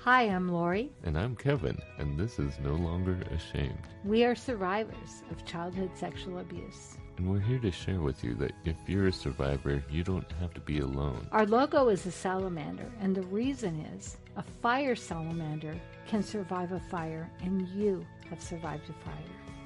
Hi, I'm Lori. And I'm Kevin, and this is No Longer Ashamed. We are survivors of childhood sexual abuse. And we're here to share with you that if you're a survivor, you don't have to be alone. Our logo is a salamander, and the reason is a fire salamander can survive a fire, and you have survived a fire.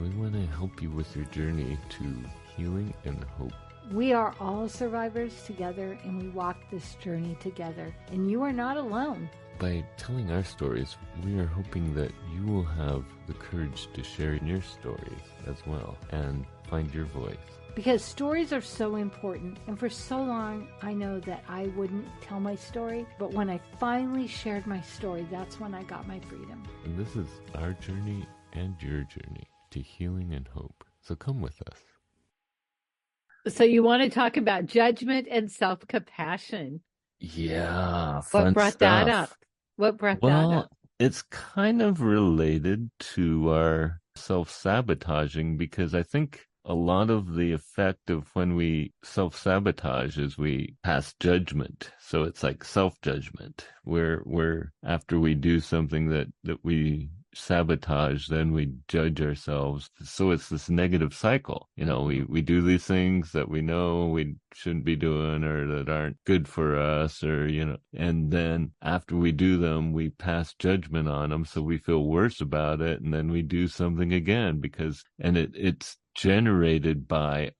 We want to help you with your journey to healing and hope. We are all survivors together, and we walk this journey together, and you are not alone. By telling our stories, we are hoping that you will have the courage to share your stories as well and find your voice. Because stories are so important, and for so long I know that I wouldn't tell my story, but when I finally shared my story, that's when I got my freedom. And this is our journey and your journey to healing and hope. So come with us. So you want to talk about judgment and self-compassion. Yeah, What brought stuff. that up? What brought that up? Well, it's kind of related to our self-sabotaging, because I think a lot of the effect of when we self-sabotage is we pass judgment. So it's like self-judgment, where after we do something that we sabotage, then we judge ourselves. So it's this negative cycle. You know, we do these things that we know we shouldn't be doing or that aren't good for us, or, you know, and then after we do them, we pass judgment on them. So we feel worse about it. And then we do something again it's generated by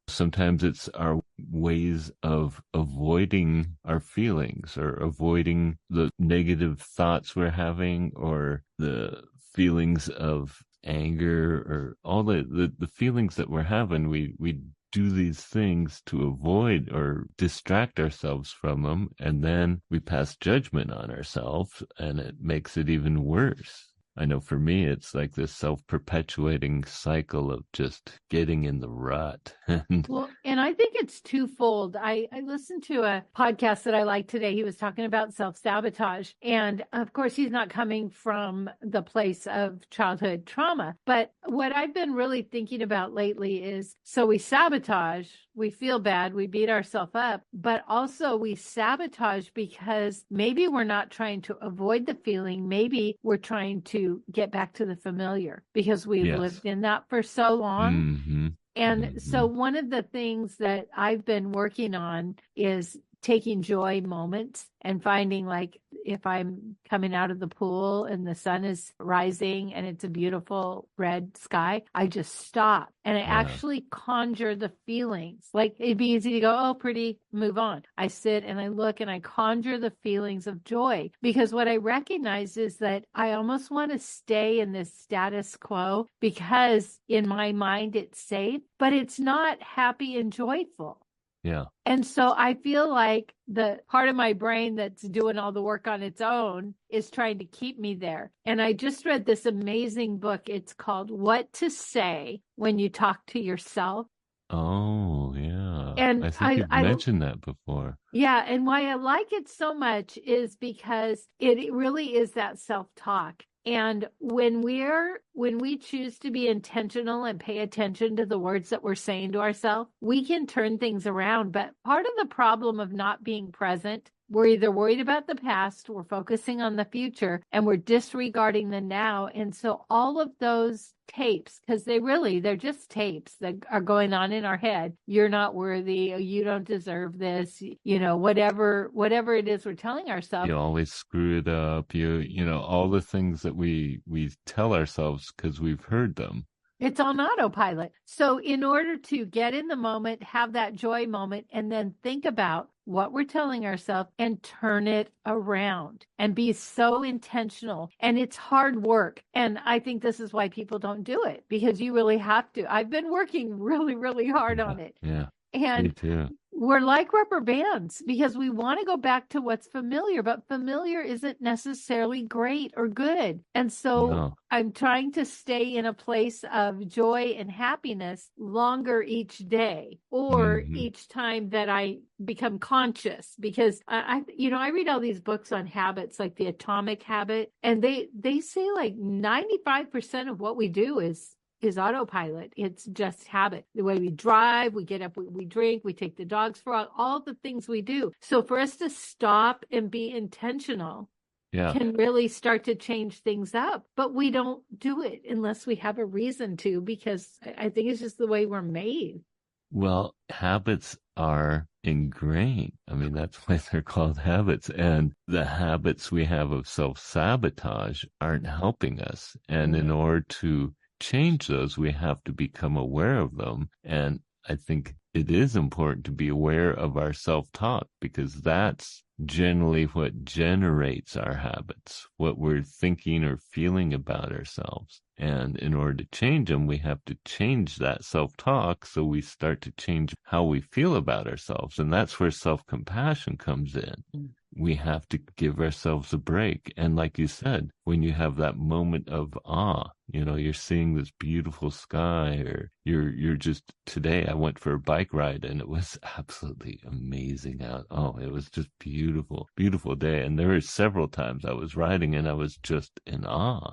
sometimes it's our ways of avoiding our feelings or avoiding the negative thoughts we're having or the feelings of anger or all the feelings that we're having. We do these things to avoid or distract ourselves from them, and then we pass judgment on ourselves, and it makes it even worse. I know for me, it's like this self-perpetuating cycle of just getting in the rut. Well, and I think it's twofold. I listened to a podcast that I liked today. He was talking about self-sabotage. And of course, he's not coming from the place of childhood trauma. But what I've been really thinking about lately is, so we sabotage, we feel bad, we beat ourselves up, but also we sabotage because maybe we're not trying to avoid the feeling. Maybe we're trying to get back to the familiar because we've lived in that for so long. Mm-hmm. And so one of the things that I've been working on is taking joy moments and finding, like, if I'm coming out of the pool and the sun is rising and it's a beautiful red sky, I just stop and I actually conjure the feelings. Like, it'd be easy to go, oh, pretty, move on. I sit and I look and I conjure the feelings of joy, because what I recognize is that I almost want to stay in this status quo because in my mind it's safe, but it's not happy and joyful. Yeah. And so I feel like the part of my brain that's doing all the work on its own is trying to keep me there. And I just read this amazing book. It's called What to Say When You Talk to Yourself. Oh, yeah. And I think you've mentioned that before. Yeah. And why I like it so much is because it really is that self-talk. And when we choose to be intentional and pay attention to the words that we're saying to ourselves, we can turn things around. But part of the problem of not being present, we're either worried about the past, we're focusing on the future, and we're disregarding the now. And so all of those tapes, because they're just tapes that are going on in our head. You're not worthy. You don't deserve this. You know, whatever it is we're telling ourselves. You always screw it up. You know, all the things that we tell ourselves because we've heard them. It's on autopilot. So in order to get in the moment, have that joy moment, and then think about what we're telling ourselves and turn it around and be so intentional. And it's hard work. And I think this is why people don't do it, because you really have to. I've been working really, really hard on it. Yeah. And me too. We're like rubber bands because we want to go back to what's familiar, but familiar isn't necessarily great or good. And so I'm trying to stay in a place of joy and happiness longer each day or each time that I become conscious, because I read all these books on habits, like the Atomic Habit, and they say like 95% of what we do is autopilot. It's just habit. The way we drive, we get up, we drink, we take the dogs for all the things we do. So for us to stop and be intentional Yeah. can really start to change things up. But we don't do it unless we have a reason to, because I think it's just the way we're made. Well, habits are ingrained. I mean, that's why they're called habits. And the habits we have of self-sabotage aren't helping us. And in order to change those, we have to become aware of them. And I think it is important to be aware of our self-talk, because that's generally what generates our habits, what we're thinking or feeling about ourselves. And in order to change them, we have to change that self-talk, so we start to change how we feel about ourselves. And that's where self-compassion comes in. We have to give ourselves a break. And like you said, when you have that moment of awe, you know, you're seeing this beautiful sky, or you're just, today I went for a bike ride and it was absolutely amazing out. Oh, it was just beautiful, beautiful day. And there were several times I was riding and I was just in awe.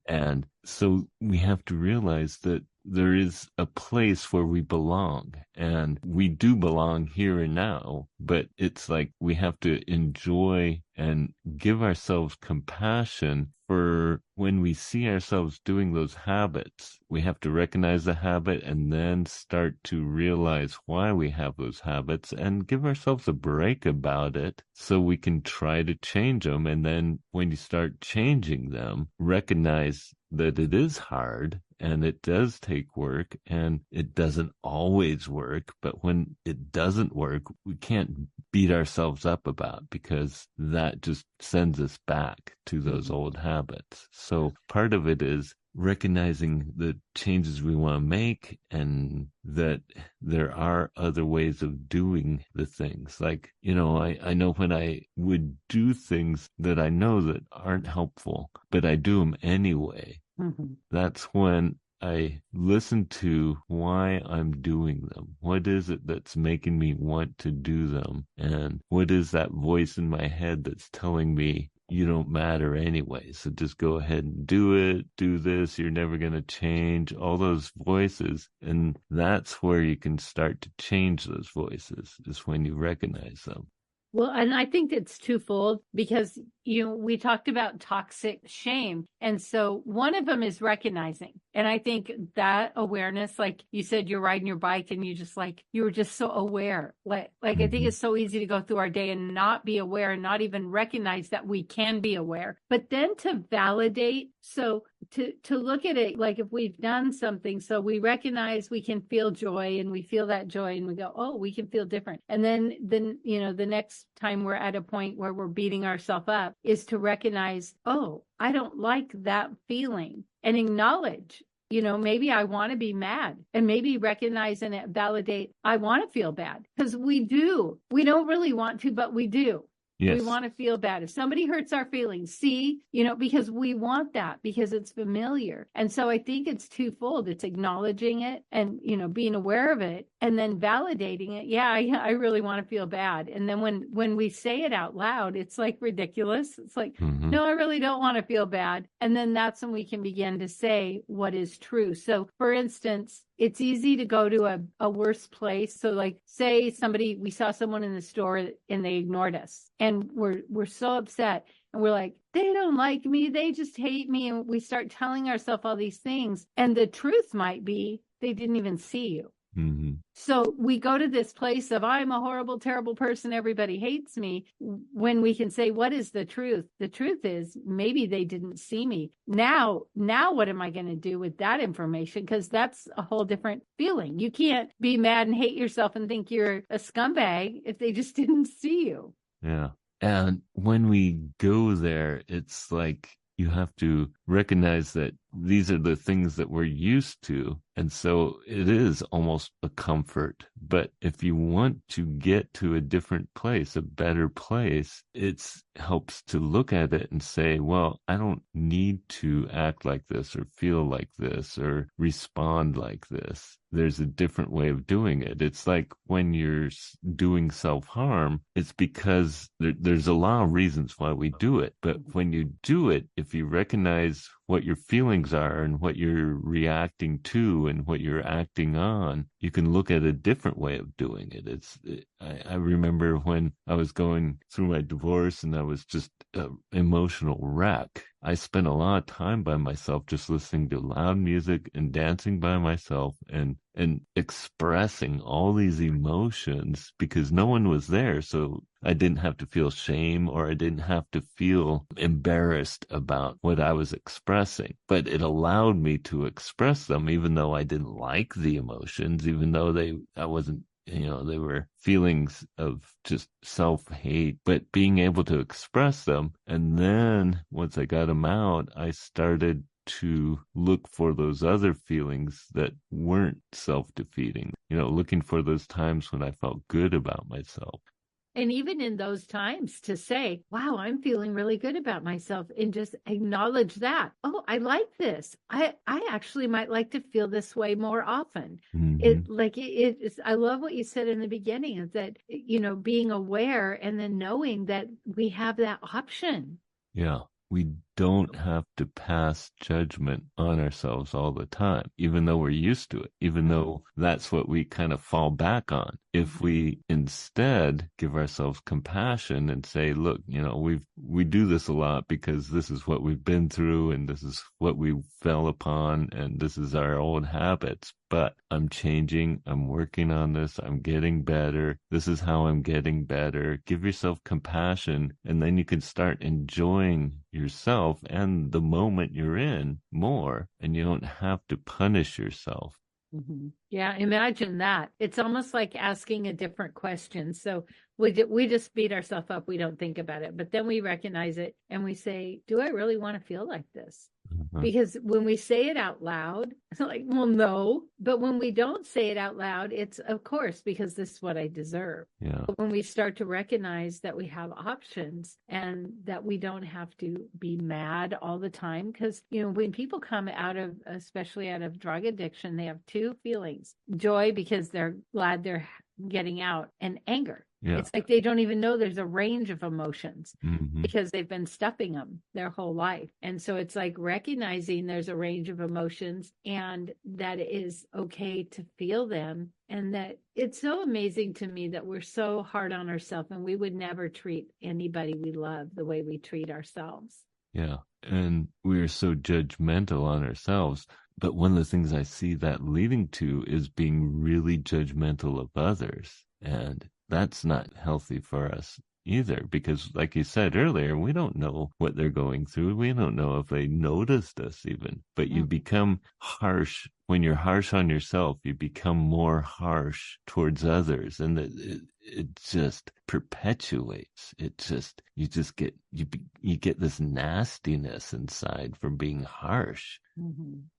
And so we have to realize that there is a place where we belong, and we do belong here and now, but it's like we have to enjoy and give ourselves compassion for when we see ourselves doing those habits. We have to recognize the habit and then start to realize why we have those habits and give ourselves a break about it so we can try to change them. And then when you start changing them, recognize that it is hard and it does take work and it doesn't always work. But when it doesn't work, we can't beat ourselves up about, because that just sends us back to those old habits. So part of it is recognizing the changes we want to make, and that there are other ways of doing the things. Like, you know, I know when I would do things that I know that aren't helpful, but I do them anyway. That's when I listen to why I'm doing them. What is it that's making me want to do them? And what is that voice in my head that's telling me, you don't matter anyway, so just go ahead and do it, do this, you're never going to change, all those voices. And that's where you can start to change those voices, is when you recognize them. Well, and I think it's twofold, because, you know, we talked about toxic shame. And so one of them is recognizing. And I think that awareness, like you said, you're riding your bike and you were just so aware. Like I think it's so easy to go through our day and not be aware and not even recognize that we can be aware. But then to validate, so to look at it, like if we've done something, so we recognize we can feel joy, and we feel that joy and we go, oh, we can feel different. And then, you know, the next time we're at a point where we're beating ourselves up is to recognize, oh, I don't like that feeling, and acknowledge, you know, maybe I want to be mad, and maybe recognize and validate, I want to feel bad, because we don't really want to, but we do. Yes. We want to feel bad. If somebody hurts our feelings, you know, because we want that, because it's familiar. And so I think it's twofold. It's acknowledging it and, you know, being aware of it, and then validating it. Yeah, I really want to feel bad. And then when we say it out loud, it's like ridiculous. It's like, no, I really don't want to feel bad. And then that's when we can begin to say what is true. So for instance, it's easy to go to a worse place. So like, say we saw someone in the store and they ignored us, and we're so upset, and we're like, they don't like me, they just hate me. And we start telling ourselves all these things. And the truth might be they didn't even see you. So we go to this place of, I'm a horrible, terrible person, everybody hates me, when we can say, what is the truth? The truth is, maybe they didn't see me. Now what am I going to do with that information? Because that's a whole different feeling. You can't be mad and hate yourself and think you're a scumbag if they just didn't see you. Yeah. And when we go there, it's like you have to recognize that these are the things that we're used to. And so it is almost a comfort. But if you want to get to a different place, a better place, it helps to look at it and say, well, I don't need to act like this or feel like this or respond like this. There's a different way of doing it. It's like when you're doing self-harm, it's because there's a lot of reasons why we do it. But when you do it, if you recognize what your feelings are and what you're reacting to and what you're acting on, you can look at a different way of doing it. I remember when I was going through my divorce and I was just an emotional wreck. I spent a lot of time by myself just listening to loud music and dancing by myself and expressing all these emotions because no one was there. So I didn't have to feel shame or I didn't have to feel embarrassed about what I was expressing. But it allowed me to express them even though I didn't like the emotions, even though I wasn't, they were feelings of just self-hate, but being able to express them. And then once I got them out, I started to look for those other feelings that weren't self-defeating, looking for those times when I felt good about myself. And even in those times to say, wow, I'm feeling really good about myself, and just acknowledge that. Oh, I like this. I actually might like to feel this way more often. I love what you said in the beginning is that, being aware and then knowing that we have that option. Yeah. We don't have to pass judgment on ourselves all the time, even though we're used to it, even though that's what we kind of fall back on. If we instead give ourselves compassion and say, look, we do this a lot because this is what we've been through and this is what we fell upon and this is our old habits. But I'm changing. I'm working on this. I'm getting better. This is how I'm getting better. Give yourself compassion, and then you can start enjoying yourself and the moment you're in more, and you don't have to punish yourself. Mm-hmm. Yeah, imagine that. It's almost like asking a different question. So we just beat ourselves up. We don't think about it, but then we recognize it and we say, do I really want to feel like this? Because when we say it out loud, it's like, well, no. But when we don't say it out loud, it's of course, because this is what I deserve. Yeah. But when we start to recognize that we have options and that we don't have to be mad all the time, because, when people come especially out of drug addiction, they have two feelings: joy because they're glad they're getting out, and anger. Yeah. It's like they don't even know there's a range of emotions because they've been stuffing them their whole life. And so it's like recognizing there's a range of emotions and that it is okay to feel them. And that it's so amazing to me that we're so hard on ourselves and we would never treat anybody we love the way we treat ourselves. Yeah. And we're so judgmental on ourselves. But one of the things I see that leading to is being really judgmental of others. And that's not healthy for us either, because like you said earlier, we don't know what they're going through. We don't know if they noticed us even, but you become harsh. When you're harsh on yourself, you become more harsh towards others, and it just perpetuates. You get this nastiness inside from being harsh.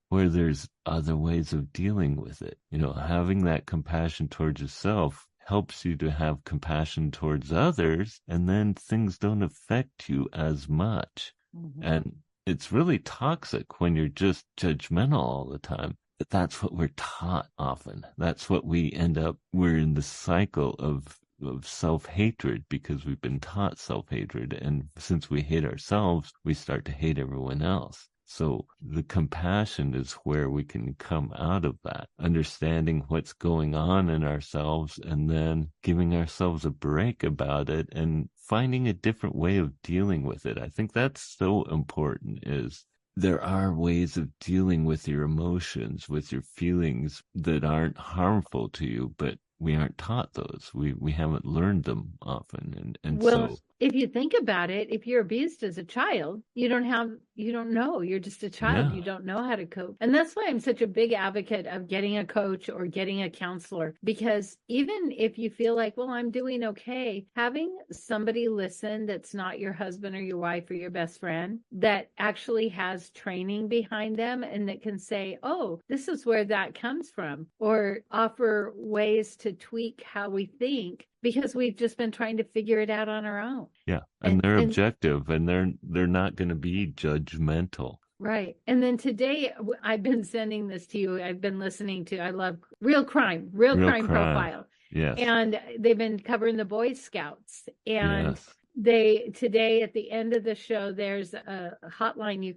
Where there's other ways of dealing with it. Having that compassion towards yourself helps you to have compassion towards others, and then things don't affect you as much. And it's really toxic when you're just judgmental all the time. But that's what we're taught often. That's what we're in the cycle of self-hatred because we've been taught self-hatred. And since we hate ourselves, we start to hate everyone else. So the compassion is where we can come out of that, understanding what's going on in ourselves and then giving ourselves a break about it and finding a different way of dealing with it. I think that's so important. Is there are ways of dealing with your emotions, with your feelings that aren't harmful to you, but we aren't taught those. We haven't learned them often. And so if you think about it, if you're abused as a child, you don't know. You're just a child. Yeah. You don't know how to cope. And that's why I'm such a big advocate of getting a coach or getting a counselor, because even if you feel like, well, I'm doing okay, having somebody listen that's not your husband or your wife or your best friend, that actually has training behind them and that can say, oh, this is where that comes from, or offer ways to tweak how we think, because we've just been trying to figure it out on our own. Yeah. And they're objective, and they're not going to be judgmental. Right. And then today I've been sending this to you. I've been listening to, I love Real Crime Profile. Yes. And they've been covering the Boy Scouts. And today at the end of the show, there's a hotline you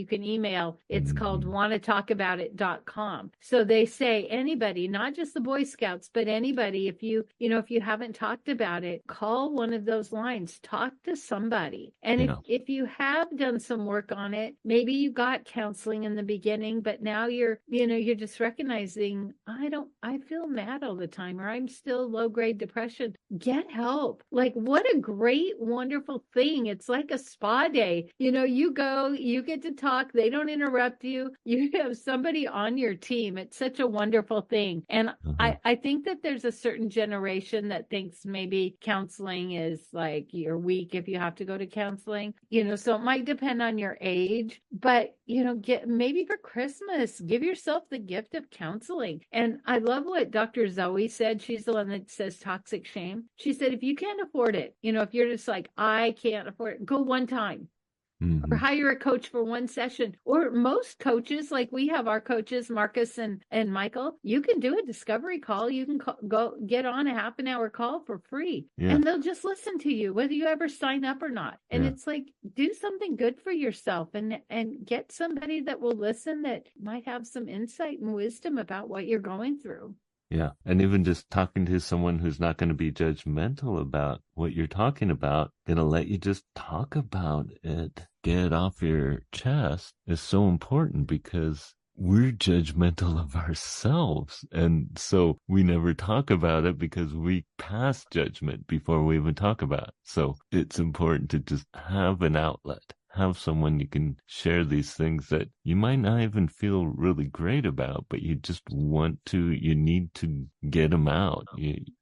can email. It's called wannatalkaboutit.com. So they say anybody, not just the Boy Scouts, but anybody, if you haven't talked about it, call one of those lines, talk to somebody. And if you have done some work on it, maybe you got counseling in the beginning, but now you're just recognizing, I feel mad all the time, or I'm still low grade depression. Get help. Like, what a great, wonderful thing. It's like a spa day. You go, you get to talk. They don't interrupt you. You have somebody on your team. It's such a wonderful thing. And I think that there's a certain generation that thinks maybe counseling is like you're weak if you have to go to counseling, so it might depend on your age, but maybe for Christmas, give yourself the gift of counseling. And I love what Dr. Zoe said. She's the one that says toxic shame. She said, if you can't afford it, if you're just like, I can't afford it, go one time. Or hire a coach for one session. Or most coaches, like we have our coaches, Marcus and Michael, you can do a discovery call. You can go get on a half an hour call for free. And they'll just listen to you, whether you ever sign up or not. And it's like, do something good for yourself and get somebody that will listen, that might have some insight and wisdom about what you're going through. Yeah. And even just talking to someone who's not going to be judgmental about what you're talking about, going to let you just talk about it, get it off your chest, is so important, because we're judgmental of ourselves. And so we never talk about it because we pass judgment before we even talk about it. So it's important to just have an outlet. Have someone you can share these things that you might not even feel really great about, but you just you need to get them out.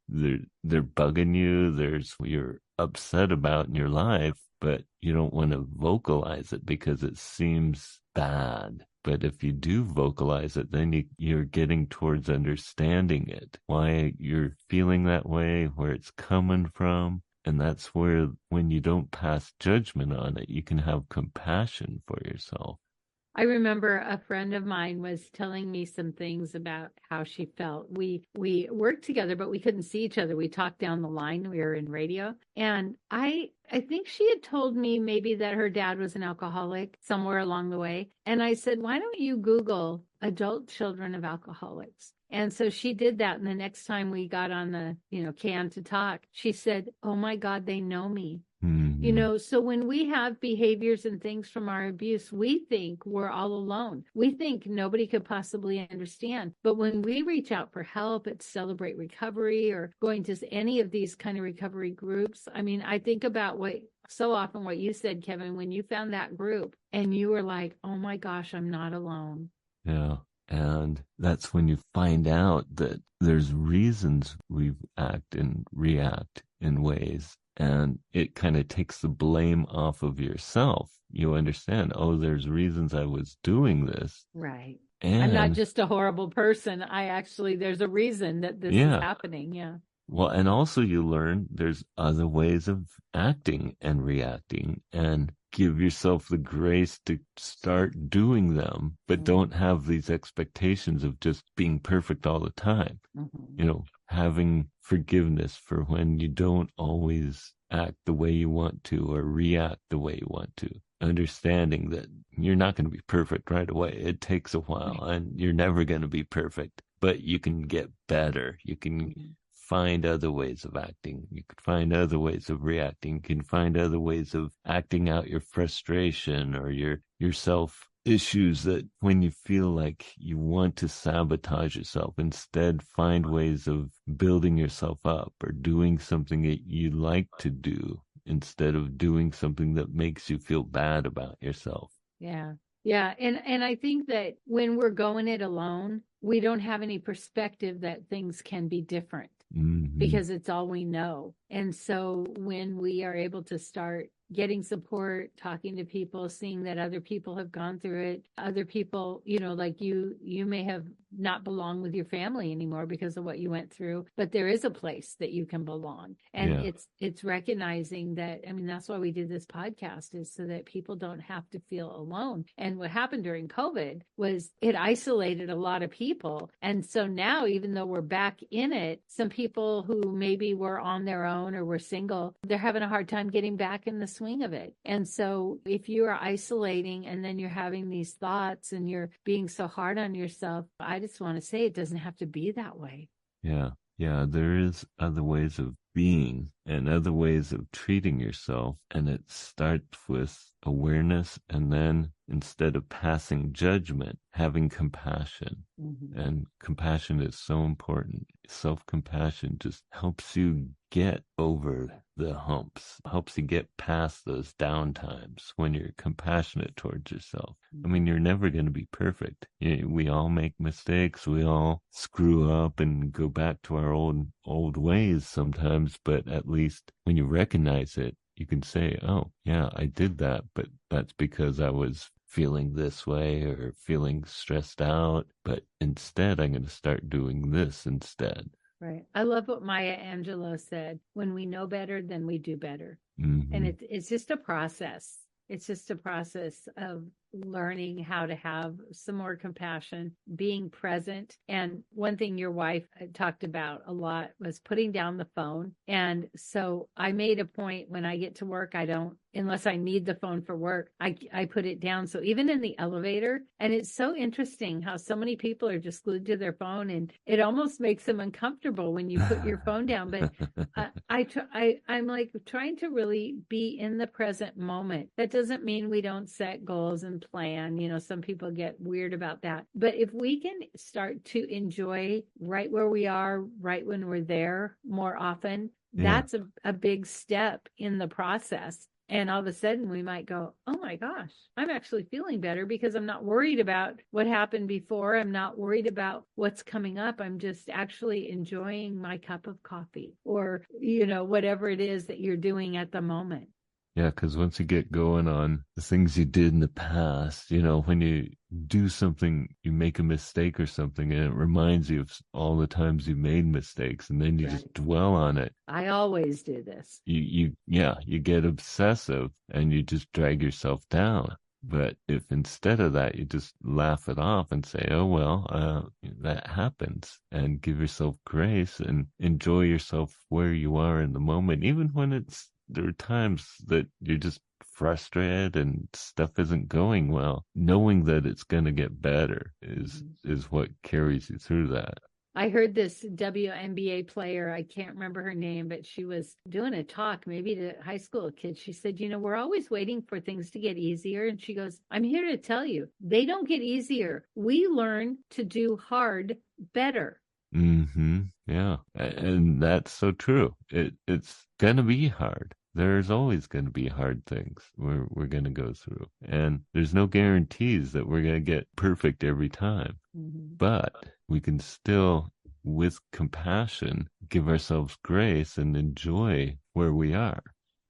They're bugging you. You're upset about in your life, but you don't want to vocalize it because it seems bad. But if you do vocalize it, then you're getting towards understanding it, why you're feeling that way, where it's coming from. And that's where, when you don't pass judgment on it, you can have compassion for yourself. I remember a friend of mine was telling me some things about how she felt. We worked together, but we couldn't see each other. We talked down the line. We were in radio. And I think she had told me maybe that her dad was an alcoholic somewhere along the way. And I said, why don't you Google adult children of alcoholics? And so she did that. And the next time we got on the, can to talk, she said, oh my God, they know me. So when we have behaviors and things from our abuse, we think we're all alone. We think nobody could possibly understand. But when we reach out for help at Celebrate Recovery or going to any of these kind of recovery groups, I mean, I think about what you said, Kevin, when you found that group and you were like, oh my gosh, I'm not alone. Yeah. And that's when you find out that there's reasons we act and react in ways, and it kind of takes the blame off of yourself. You understand, there's reasons I was doing this. Right. And I'm not just a horrible person. There's a reason that this is happening. Yeah. Well, and also you learn there's other ways of acting and reacting, and give yourself the grace to start doing them, but don't have these expectations of just being perfect all the time. Having forgiveness for when you don't always act the way you want to or react the way you want to. Understanding that you're not going to be perfect right away. It takes a while, and you're never going to be perfect, but you can get better. You can find other ways of acting. You can find other ways of reacting. You can find other ways of acting out your frustration or your self issues, that when you feel like you want to sabotage yourself, instead find ways of building yourself up or doing something that you like to do instead of doing something that makes you feel bad about yourself. Yeah. Yeah. And I think that when we're going it alone, we don't have any perspective that things can be different. Because it's all we know. And so when we are able to start getting support, talking to people, seeing that other people have gone through it, other people, like you may have not belonged with your family anymore because of what you went through, but there is a place that you can belong. And it's recognizing that, that's why we did this podcast, is so that people don't have to feel alone. And what happened during COVID was it isolated a lot of people. And so now, even though we're back in it, some people who maybe were on their own alone or we're single, they're having a hard time getting back in the swing of it. And so if you are isolating and then you're having these thoughts and you're being so hard on yourself, I just want to say it doesn't have to be that way. Yeah. Yeah. There is other ways of being and other ways of treating yourself. And it starts with awareness, and then instead of passing judgment, having compassion. Mm-hmm. And compassion is so important. Self-compassion just helps you get over the humps, helps you get past those down times when you're compassionate towards yourself. I mean, you're never going to be perfect. We all make mistakes. We all screw up and go back to our old ways sometimes, but at least when you recognize it, you can say, oh, yeah, I did that, but that's because I was feeling this way or feeling stressed out. But instead, I'm going to start doing this instead. Right. I love what Maya Angelou said. When we know better, then we do better. Mm-hmm. And it's just a process. It's just a process of learning how to have some more compassion, being present. And one thing your wife talked about a lot was putting down the phone. And so I made a point when I get to work, I don't, unless I need the phone for work, I put it down. So even in the elevator, and it's so interesting how so many people are just glued to their phone, and it almost makes them uncomfortable when you put your phone down. But I'm like trying to really be in the present moment. That doesn't mean we don't set goals and plan. You know, some people get weird about that. But if we can start to enjoy right where we are, right when we're there more often, that's a big step in the process. And all of a sudden we might go, oh my gosh, I'm actually feeling better because I'm not worried about what happened before. I'm not worried about what's coming up. I'm just actually enjoying my cup of coffee or, you know, whatever it is that you're doing at the moment. Yeah, because once you get going on the things you did in the past, you know, when you do something, you make a mistake or something, and it reminds you of all the times you made mistakes, and then you just dwell on it. I always do this. You get obsessive and you just drag yourself down. But if instead of that, you just laugh it off and say, oh, well, that happens, and give yourself grace and enjoy yourself where you are in the moment, even when there are times that you're just frustrated and stuff isn't going well. Knowing that it's going to get better is what carries you through that. I heard this WNBA player, I can't remember her name, but she was doing a talk maybe to high school kids. She said, you know, we're always waiting for things to get easier. And she goes, I'm here to tell you, they don't get easier. We learn to do hard better. Mm-hmm. Yeah. And that's so true. It's going to be hard. There's always going to be hard things we're going to go through. And there's no guarantees that we're going to get perfect every time. Mm-hmm. But we can still, with compassion, give ourselves grace and enjoy where we are.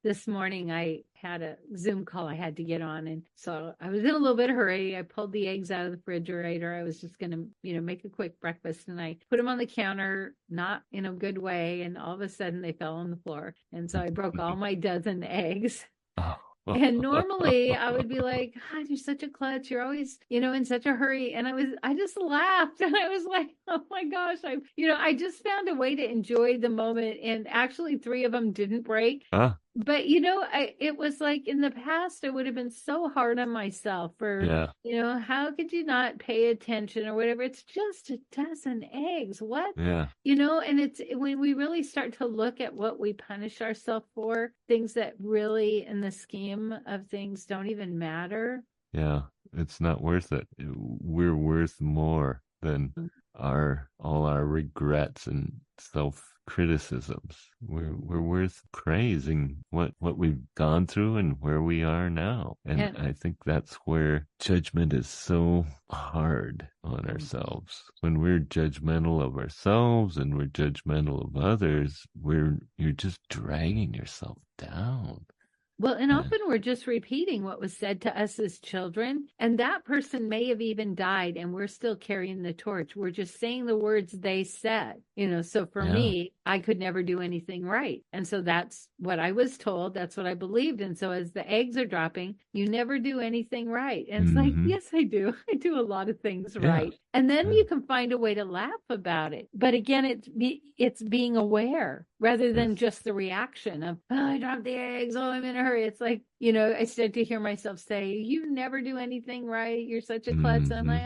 This morning, I had a Zoom call I had to get on. And so I was in a little bit of hurry. I pulled the eggs out of the refrigerator. I was just going to, you know, make a quick breakfast, and I put them on the counter, not in a good way. And all of a sudden they fell on the floor. And so I broke all my dozen eggs. Oh. And normally I would be like, God, you're such a klutz. You're always, you know, in such a hurry. And I just laughed, and I was like, oh my gosh, I just found a way to enjoy the moment. And actually 3 of them didn't break. But, you know, it was like in the past, I would have been so hard on myself for, you know, how could you not pay attention or whatever? It's just a dozen eggs. What? Yeah. You know, and it's when we really start to look at what we punish ourselves for, things that really in the scheme of things don't even matter. Yeah, it's not worth it. We're worth more than all our regrets and self-criticisms. We're worth praising what we've gone through and where we are now. And I think that's where judgment is so hard on ourselves. When we're judgmental of ourselves and we're judgmental of others, you're just dragging yourself down. Well, and often we're just repeating what was said to us as children, and that person may have even died, and we're still carrying the torch. We're just saying the words they said, So for me, I could never do anything right. And so that's what I was told. That's what I believed. And so as the eggs are dropping, you never do anything right. And it's like, yes, I do. I do a lot of things right. And then you can find a way to laugh about it. But again, it's being aware rather than just the reaction of, oh, I dropped the eggs. Oh, I'm in a hurry. It's like, I start to hear myself say, you never do anything right. You're such a klutz. And I'm like,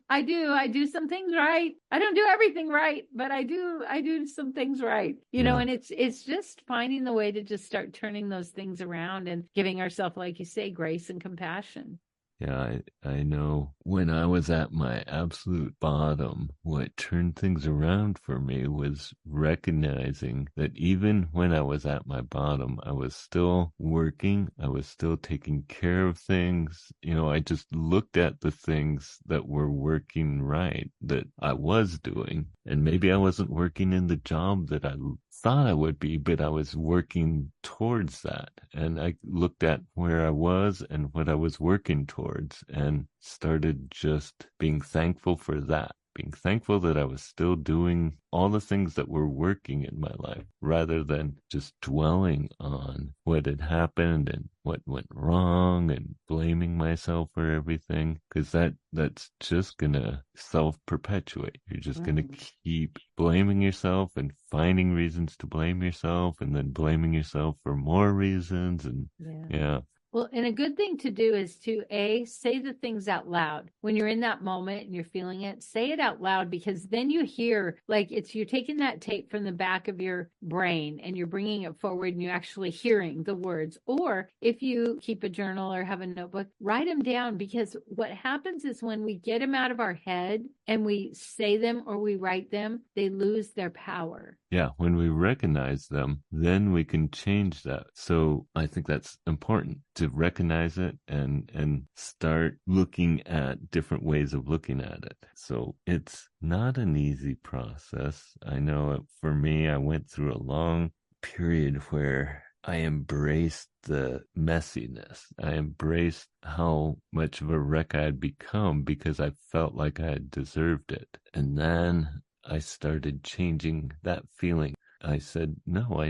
I do some things right. I don't do everything right, but I do some things right, and it's just finding the way to just start turning those things around and giving ourselves, like you say, grace and compassion. Yeah, I know when I was at my absolute bottom, what turned things around for me was recognizing that even when I was at my bottom, I was still working. I was still taking care of things. I just looked at the things that were working right that I was doing. And maybe I wasn't working in the job that I thought I would be, but I was working towards that. And I looked at where I was and what I was working towards and started just being thankful for that, being thankful that I was still doing all the things that were working in my life rather than just dwelling on what had happened and what went wrong and blaming myself for everything, because that's just gonna self-perpetuate. You're just gonna keep blaming yourself and finding reasons to blame yourself and then blaming yourself for more reasons. And yeah. Well, and a good thing to do is to say the things out loud. When you're in that moment and you're feeling it, say it out loud, because then you hear, like, you're taking that tape from the back of your brain and you're bringing it forward and you're actually hearing the words. Or if you keep a journal or have a notebook, write them down, because what happens is when we get them out of our head and we say them or we write them, they lose their power. Yeah, when we recognize them, then we can change that. So I think that's important, to recognize it and start looking at different ways of looking at it. So it's not an easy process. I know for me, I went through a long period where I embraced the messiness. I embraced how much of a wreck I had become because I felt like I had deserved it. And then I started changing that feeling. I said, no,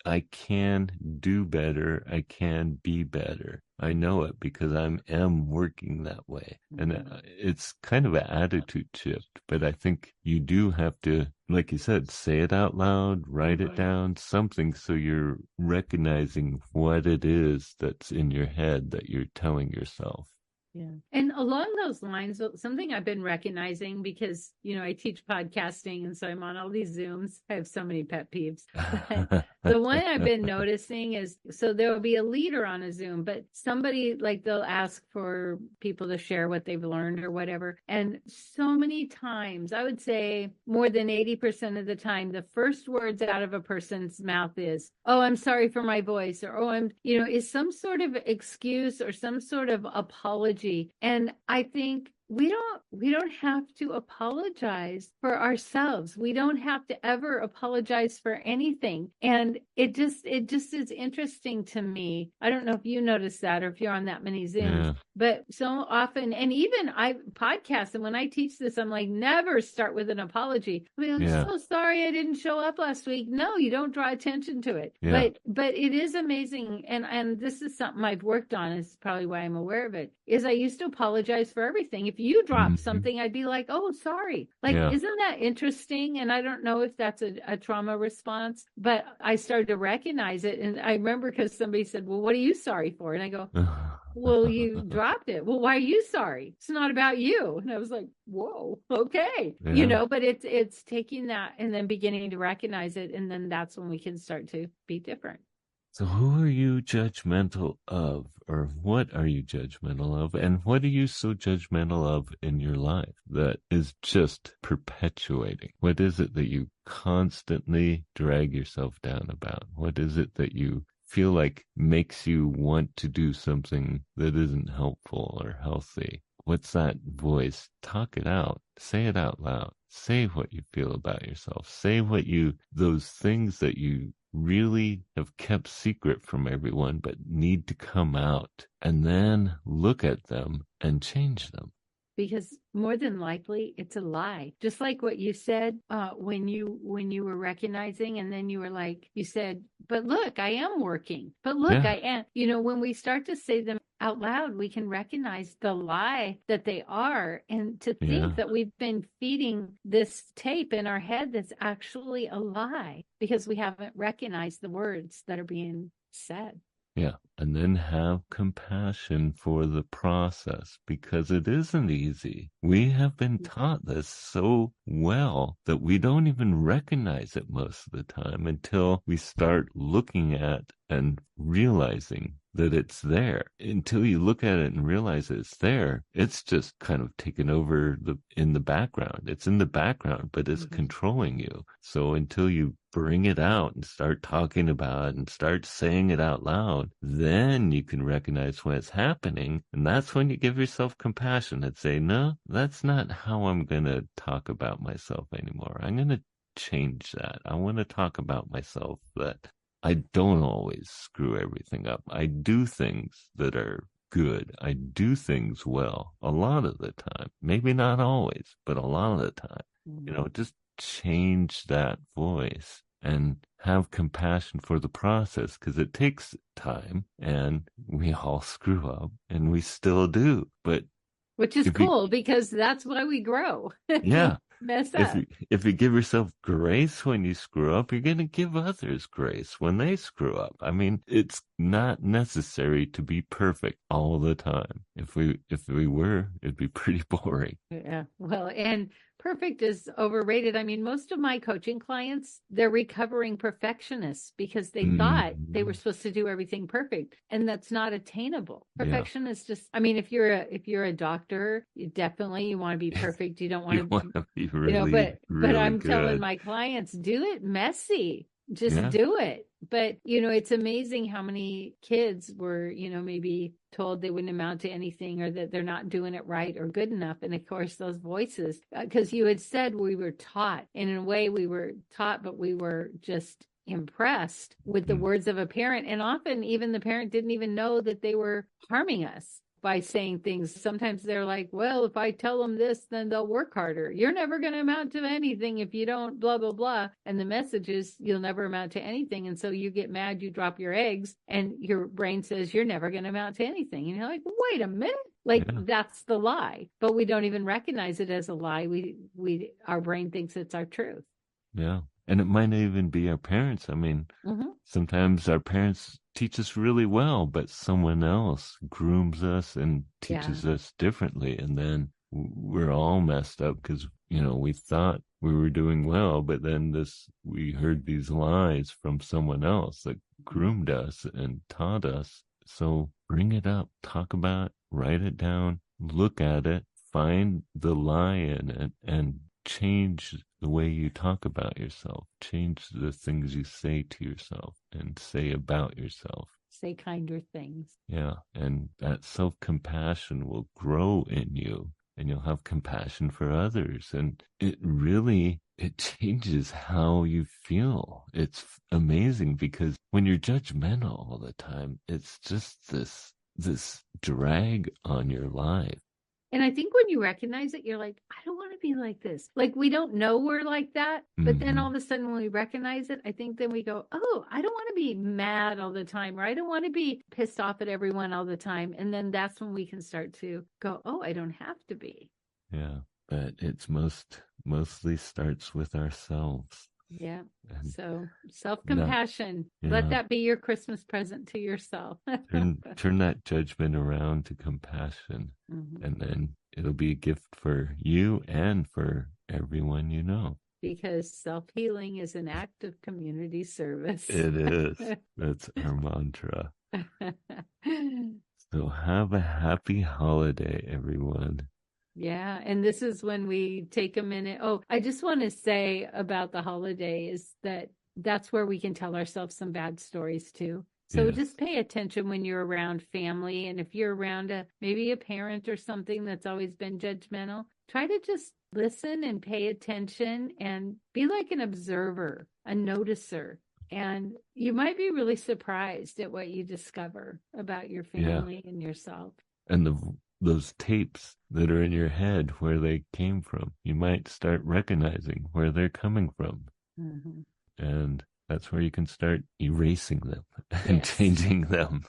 I can do better. I can be better. I know it because I am working that way. And it's kind of an attitude shift, but I think you do have to, like you said, say it out loud, write it down, something, so you're recognizing what it is that's in your head that you're telling yourself. Yeah. And along those lines, something I've been recognizing, because, I teach podcasting, and so I'm on all these Zooms. I have so many pet peeves. The one I've been noticing is, so there will be a leader on a Zoom, but somebody, like, they'll ask for people to share what they've learned or whatever. And so many times, I would say more than 80% of the time, the first words out of a person's mouth is, oh, I'm sorry for my voice, or, oh, is some sort of excuse or some sort of apology. And I think we don't have to apologize for ourselves. We don't have to ever apologize for anything. And it just is interesting to me. I don't know if you notice that, or if you're on that many Zooms, but so often, and even I podcast, and when I teach this, I'm like, never start with an apology. I'm so sorry I didn't show up last week. No, you don't draw attention to it. But it is amazing. And this is something I've worked on. Is probably why I'm aware of it, is I used to apologize for everything. If you drop something, I'd be like, oh, sorry. Like, isn't that interesting? And I don't know if that's a trauma response, but I started to recognize it. And I remember, because somebody said, well, what are you sorry for? And I go, well, you dropped it. Well, why are you sorry? It's not about you. And I was like, whoa, okay. But it's taking that and then beginning to recognize it. And then that's when we can start to be different. So who are you judgmental of, or what are you judgmental of? And what are you so judgmental of in your life that is just perpetuating? What is it that you constantly drag yourself down about? What is it that you feel like makes you want to do something that isn't helpful or healthy? What's that voice? Talk it out. Say it out loud. Say what you feel about yourself. Say those things that you really have kept secret from everyone, but need to come out and then look at them and change them. Because more than likely it's a lie, just like what you said when you were recognizing, and then you were like, you said, but look, I am working, but look, Yeah, I am, you know, when we start to say them out loud, we can recognize the lie that they are, and to yeah, think that we've been feeding this tape in our head that's actually a lie because we haven't recognized the words that are being said. yeah. And then have compassion for the process because it isn't easy. We have been taught this so well that we don't even recognize it most of the time until we start looking at and realizing that it's there. Until you look at it and realize that it's there, it's just kind of taken over in the background. It's in the background, but it's controlling you. So until you bring it out and start talking about it and start saying it out loud, then you can recognize when it's happening. And that's when you give yourself compassion and say, no, that's not how I'm going to talk about myself anymore. I'm going to change that. I want to talk about myself that I don't always screw everything up. I do things that are good. I do things well a lot of the time. Maybe not always, but a lot of the time. You know, just change that voice and have compassion for the process because it takes time and we all screw up and we still do. But Which is if you, cool because that's why we grow. We yeah, mess if up. you give yourself grace when you screw up, you're going to give others grace when they screw up. I mean, it's not necessary to be perfect all the time. If we were, it'd be pretty boring. Yeah. Well, and perfect is overrated. I mean, most of my coaching clients, they're recovering perfectionists because they thought they were Mm, supposed to do everything perfect, and that's not attainable. yeah, Perfection is just, I mean, if you're a doctor, you want to be perfect. You don't want you to, want to be you know, really, but really I'm telling good. my clients, do it messy. Just Yeah, do it. But, you know, it's amazing how many kids were, you know, maybe told they wouldn't amount to anything or that they're not doing it right or good enough. And of course, those voices, because you had said we were taught, and in a way we were taught, but we were just impressed with the mm, words of a parent. And often even the parent didn't even know that they were harming us by saying things. Sometimes they're like, well, if I tell them this, then they'll work harder. You're never going to amount to anything if you don't blah, blah, blah. And the message is you'll never amount to anything. And so you get mad, you drop your eggs, and your brain says you're never going to amount to anything. And you're like, wait a minute. Like yeah, that's the lie, but we don't even recognize it as a lie. Our brain thinks it's our truth. yeah. And it might not even be our parents. I mean, Mm-hmm. sometimes our parents teach us really well, but someone else grooms us and Yeah. teaches us differently. And then we're all messed up because, you know, we thought we were doing well, but then we heard these lies from someone else that groomed us and taught us. So bring it up, talk about it, write it down, look at it, find the lie in it, and change the way you talk about yourself, change the things you say to yourself and say about yourself. Say kinder things. Yeah. And that self-compassion will grow in you and you'll have compassion for others. And it changes how you feel. It's amazing because when you're judgmental all the time, it's just this drag on your life. And I think when you recognize it, you're like, I don't want to be like this. Like we don't know we're like that. But then all Hmm. of a sudden when we recognize it, I think then we go, oh, I don't want to be mad all the time, or I don't want to be pissed off at everyone all the time. And then that's when we can start to go, oh, I don't have to be. Yeah. But it's mostly starts with ourselves. Yeah. And So not, self-compassion, let yeah. that be your Christmas present to yourself. Turn that judgment around to compassion. Mhm. And then it'll be a gift for you and for everyone you know. Because self-healing is an act of community service. It is. That's our mantra. So have a happy holiday, everyone. Yeah, and this is when we take a minute. Oh, I just want to say about the holiday is that that's where we can tell ourselves some bad stories too. So Yes. just pay attention when you're around family, and if you're around maybe a parent or something that's always been judgmental, try to just listen and pay attention and be like an observer, a noticer. And you might be really surprised at what you discover about your family and yourself. And those tapes that are in your head, where they came from, you might start recognizing where they're coming from. Mm-hmm. And that's where you can start erasing them and changing them.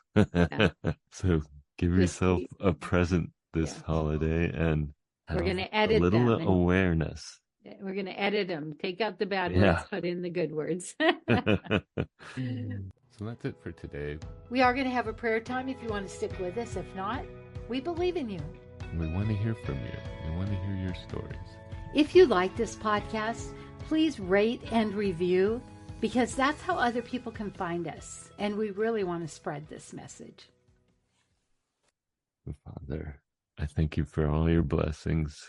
So give yourself a present this holiday and have we're going to a edit little them awareness. We're going to edit them, take out the bad words, put in the good words. So that's it for today. We are going to have a prayer time if you want to stick with us. If not, we believe in you. We want to hear from you. We want to hear your stories. If you like this podcast, please rate and review, because that's how other people can find us. And we really want to spread this message. Father, I thank you for all your blessings,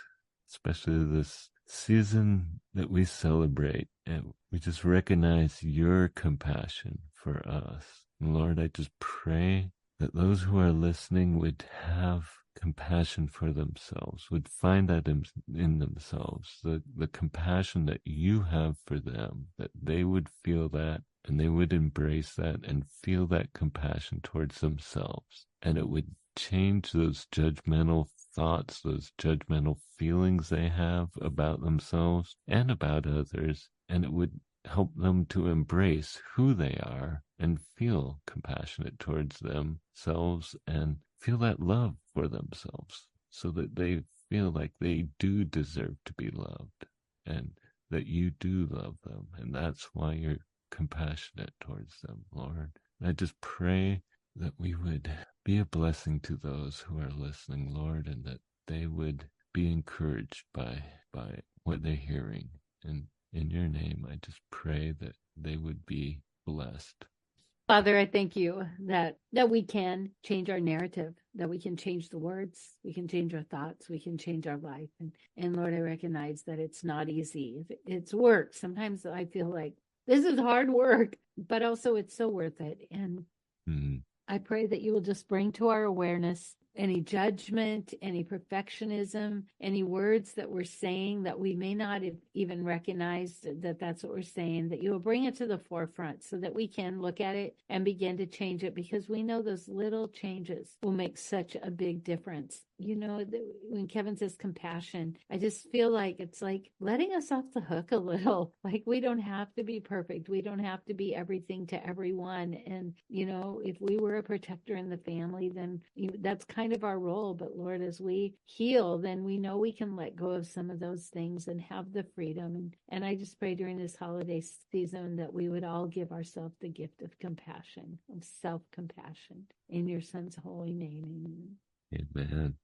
especially this season that we celebrate. And we just recognize your compassion for us. And Lord, I just pray that those who are listening would have compassion for themselves, would find that in themselves, the compassion that you have for them, that they would feel that and they would embrace that and feel that compassion towards themselves. And it would change those judgmental thoughts, those judgmental feelings they have about themselves and about others. And it would help them to embrace who they are and feel compassionate towards themselves and feel that love for themselves, so that they feel like they do deserve to be loved and that you do love them. And that's why you're compassionate towards them, Lord. And I just pray that we would be a blessing to those who are listening, Lord, and that they would be encouraged by what they're hearing. And in your name, I just pray that they would be blessed. Father, I thank you that we can change our narrative, that we can change the words, we can change our thoughts, we can change our life. And Lord, I recognize that it's not easy. It's work. Sometimes I feel like this is hard work, but also it's so worth it. And I pray that you will just bring to our awareness any judgment, any perfectionism, any words that we're saying that we may not have even recognized that that's what we're saying, that you will bring it to the forefront so that we can look at it and begin to change it, because we know those little changes will make such a big difference. You know, when Kevin says compassion, I just feel like it's like letting us off the hook a little. Like, we don't have to be perfect. We don't have to be everything to everyone. And, you know, if we were a protector in the family, then that's kind of our role. But Lord, as we heal, then we know we can let go of some of those things and have the freedom. And I just pray during this holiday season that we would all give ourselves the gift of compassion, of self-compassion. In your Son's holy name, amen. Amen.